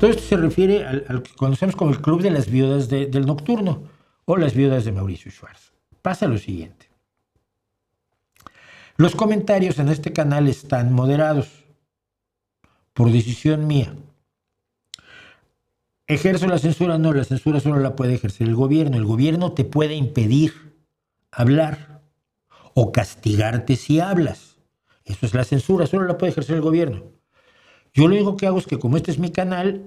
Todo esto se refiere al que conocemos como el Club de las Viudas del Nocturno o las Viudas de Mauricio Schwartz. Pasa lo siguiente. Los comentarios en este canal están moderados por decisión mía. ¿Ejerzo la censura? No, la censura solo la puede ejercer el gobierno. El gobierno te puede impedir hablar o castigarte si hablas. Eso es la censura, solo la puede ejercer el gobierno. Yo lo único que hago es que como este es mi canal,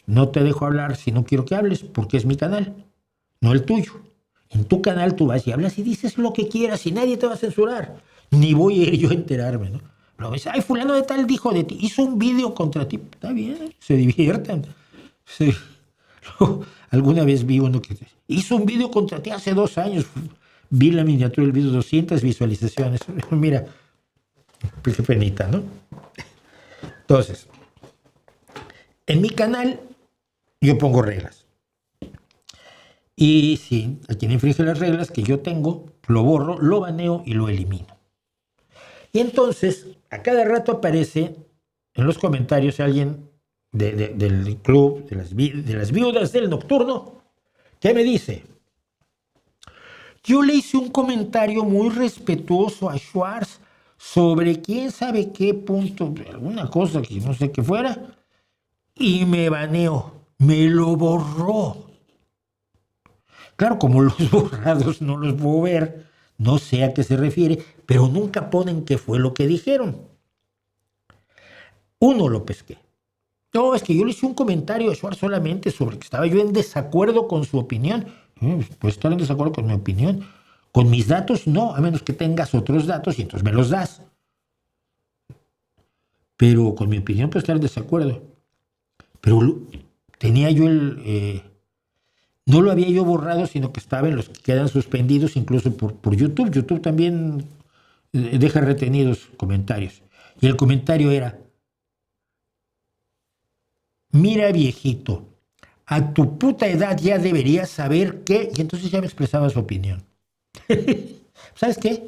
no te dejo hablar si no quiero que hables, porque es mi canal, no el tuyo. En tu canal tú vas y hablas y dices lo que quieras y nadie te va a censurar. Ni voy a ir yo a enterarme, ¿no? Pero me dice, ay, fulano de tal dijo de ti, hizo un video contra ti. Está bien, se diviertan. Sí. Alguna vez vi uno que hizo un video contra ti hace 2 años. Vi la miniatura del video, 200 visualizaciones. Mira, qué penita, ¿no? Entonces, en mi canal yo pongo reglas. Y si a quien infringe las reglas que yo tengo, lo borro, lo baneo y lo elimino. Y entonces, a cada rato aparece en los comentarios alguien del club, de las viudas del nocturno, que me dice, yo le hice un comentario muy respetuoso a Schwartz sobre quién sabe qué punto, alguna cosa que no sé qué fuera, y me baneó, me lo borró. Claro, como los borrados no los puedo ver, no sé a qué se refiere, pero nunca ponen qué fue lo que dijeron. Uno lo pesqué. No, es que yo le hice un comentario a Schwartz solamente sobre que estaba yo en desacuerdo con su opinión. Pues estar en desacuerdo con mi opinión. Con mis datos, no, a menos que tengas otros datos y entonces me los das. Pero con mi opinión, pues estar en desacuerdo. Pero tenía yo no lo había yo borrado, sino que estaba en los que quedan suspendidos incluso por YouTube. YouTube también deja retenidos comentarios. Y el comentario era, mira viejito, a tu puta edad ya deberías saber qué... Y entonces ya me expresaba su opinión. ¿Sabes qué?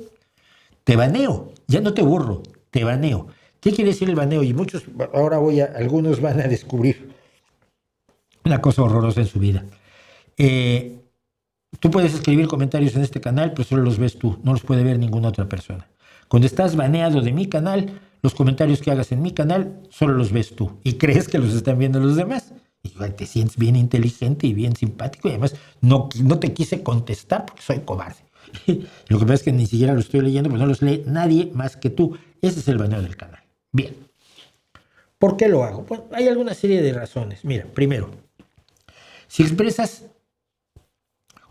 Te baneo, ya no te borro, te baneo. ¿Qué quiere decir el baneo? Y muchos, ahora algunos van a descubrir una cosa horrorosa en su vida. Tú puedes escribir comentarios en este canal, pero solo los ves tú, no los puede ver ninguna otra persona. Cuando estás baneado de mi canal, los comentarios que hagas en mi canal solo los ves tú y crees que los están viendo los demás. Y te sientes bien inteligente y bien simpático y además no te quise contestar porque soy cobarde. Lo que pasa es que ni siquiera lo estoy leyendo, pues no los lee nadie más que tú. Ese es el baneo del canal. Bien. ¿Por qué lo hago? Pues hay alguna serie de razones. Mira, primero, si expresas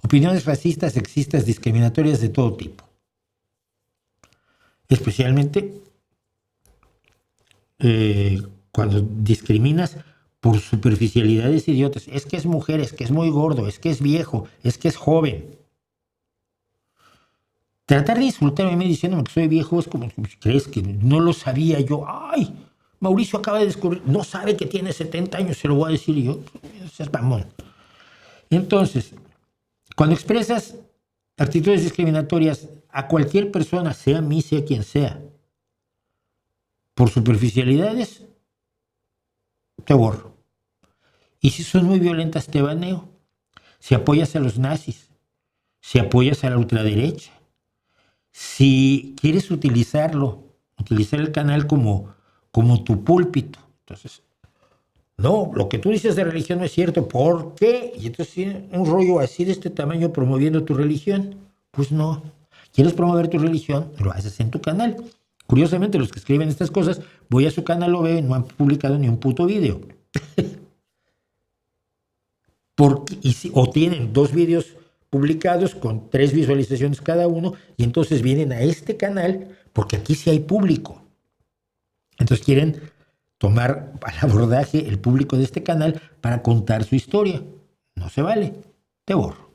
opiniones racistas, sexistas, discriminatorias de todo tipo, especialmente cuando discriminas por superficialidades idiotas, es que es mujer, es que es muy gordo, es que es viejo, es que es joven. Tratar de insultarme a mí diciéndome que soy viejo es como, ¿crees que no lo sabía yo? ¡Ay! Mauricio acaba de descubrir, no sabe que tiene 70 años, se lo voy a decir yo. Es mamón. Entonces, cuando expresas actitudes discriminatorias a cualquier persona, sea a mí, sea quien sea, por superficialidades, te borro. Y si son muy violentas, te baneo. Si apoyas a los nazis, si apoyas a la ultraderecha, si quieres utilizar el canal como tu púlpito, entonces, no, lo que tú dices de religión no es cierto. ¿Por qué? Y entonces un rollo así de este tamaño promoviendo tu religión. Pues no. ¿Quieres promover tu religión? Lo haces en tu canal. Curiosamente, los que escriben estas cosas, voy a su canal, lo veo y no han publicado ni un puto video. O tienen 2 videos publicados con 3 visualizaciones cada uno y entonces vienen a este canal porque aquí sí hay público. Entonces quieren tomar al abordaje el público de este canal para contar su historia. No se vale, te borro.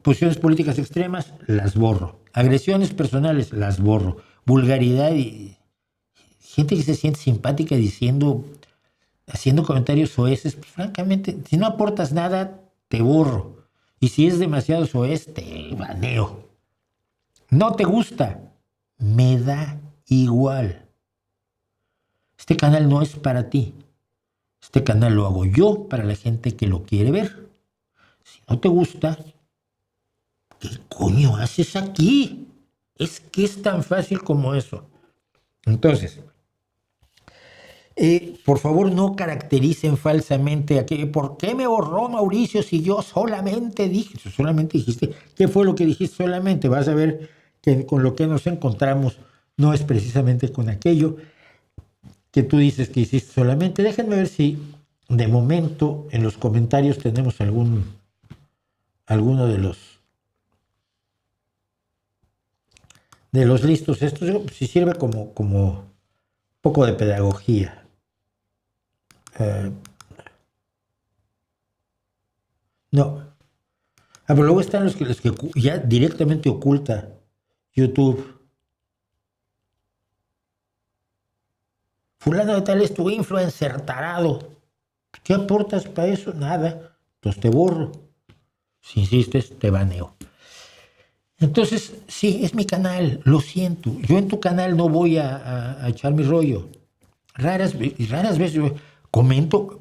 Posiciones políticas extremas, las borro. Agresiones personales, las borro. Vulgaridad y gente que se siente simpática haciendo comentarios soeces, pues francamente, si no aportas nada, te borro. Y si es demasiado soez, te baneo. No te gusta, me da igual. Este canal no es para ti. Este canal lo hago yo para la gente que lo quiere ver. Si no te gusta, ¿qué coño haces aquí? Es que es tan fácil como eso. Entonces, por favor, no caractericen falsamente aquí. ¿Por qué me borró Mauricio si yo solamente dije? Solamente dijiste. ¿Qué fue lo que dijiste solamente? Vas a ver que con lo que nos encontramos no es precisamente con aquello que tú dices que hiciste solamente. Déjenme ver si de momento en los comentarios tenemos alguno de los listos. Esto sí sirve como poco de pedagogía. No. Pero luego están los que ya directamente oculta YouTube. Fulano de tal es tu influencer tarado. ¿Qué aportas para eso? Nada. Entonces te borro. Si insistes, te baneo. Entonces, sí, es mi canal, lo siento. Yo en tu canal no voy a echar mi rollo. Raras veces yo comento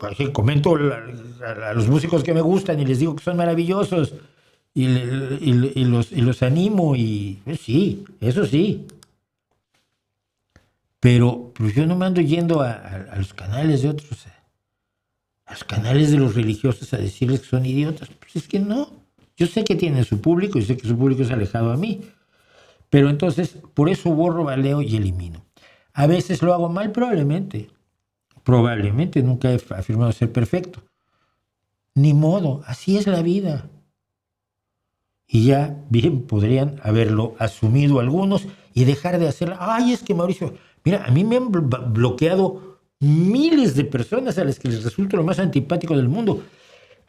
a los músicos que me gustan y les digo que son maravillosos y los animo y sí, eso sí. Pero yo no me ando yendo a los canales de otros, a los canales de los religiosos a decirles que son idiotas. Pues es que no. Yo sé que tienen su público y sé que su público es alejado a mí. Pero entonces, por eso borro, baleo y elimino. A veces lo hago mal, probablemente. Probablemente, nunca he afirmado ser perfecto. Ni modo, así es la vida. Y ya bien podrían haberlo asumido algunos y dejar de hacerlo. Ay, es que Mauricio, mira, a mí me han bloqueado miles de personas a las que les resulto lo más antipático del mundo.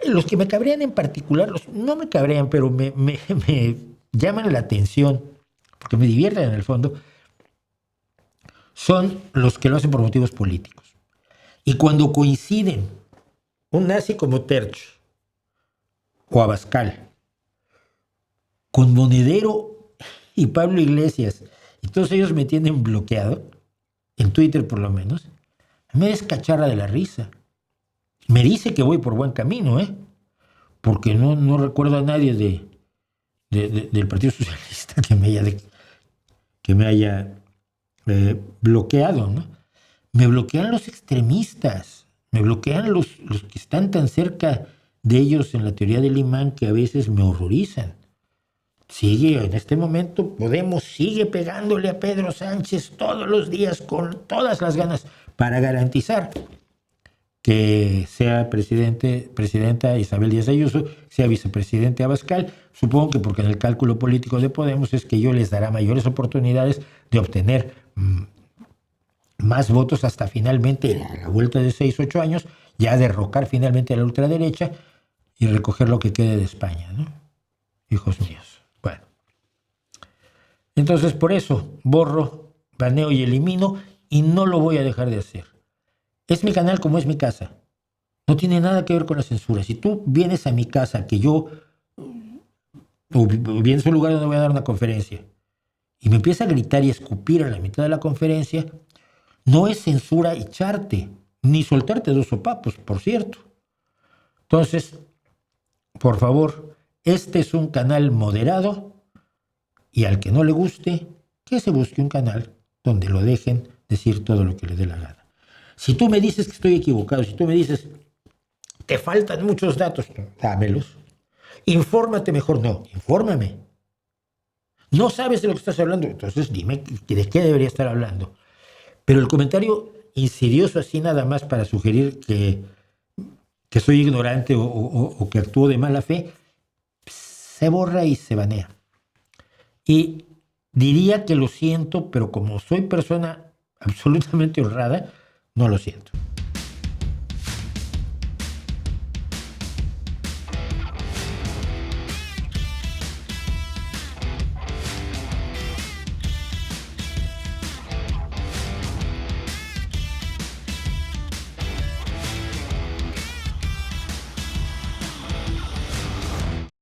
Los que me cabrean en particular, no me cabrean, pero me llaman la atención, porque me divierten en el fondo, son los que lo hacen por motivos políticos. Y cuando coinciden un nazi como Terch o Abascal con Monedero y Pablo Iglesias, y todos ellos me tienen bloqueado, en Twitter por lo menos, me descacharra de la risa. Me dice que voy por buen camino, porque no recuerdo a nadie del Partido Socialista que me haya bloqueado, ¿no? Me bloquean los extremistas, me bloquean los que están tan cerca de ellos en la teoría del imán que a veces me horrorizan. Sigue, en este momento, Podemos sigue pegándole a Pedro Sánchez todos los días con todas las ganas para garantizar que sea presidenta Isabel Díaz Ayuso, sea vicepresidente Abascal. Supongo que porque en el cálculo político de Podemos es que ello les dará mayores oportunidades de obtener más votos hasta finalmente, a la vuelta de 6-8 años, ya derrocar finalmente a la ultraderecha y recoger lo que quede de España, ¿no? Hijos míos. Bueno. Entonces, por eso, borro, baneo y elimino, y no lo voy a dejar de hacer. Es mi canal como es mi casa. No tiene nada que ver con la censura. Si tú vienes a mi casa, que yo, o vienes a un lugar donde voy a dar una conferencia, y me empieza a gritar y a escupir a la mitad de la conferencia, no es censura echarte, ni soltarte 2 sopapos, por cierto. Entonces, por favor, este es un canal moderado, y al que no le guste, que se busque un canal donde lo dejen decir todo lo que le dé la gana. Si tú me dices que estoy equivocado, si tú me dices, te faltan muchos datos, dámelos. Infórmate mejor. No, infórmame. No sabes de lo que estás hablando, entonces dime de qué debería estar hablando. Pero el comentario insidioso así nada más para sugerir que soy ignorante o que actúo de mala fe, se borra y se banea. Y diría que lo siento, pero como soy persona absolutamente honrada, no lo siento.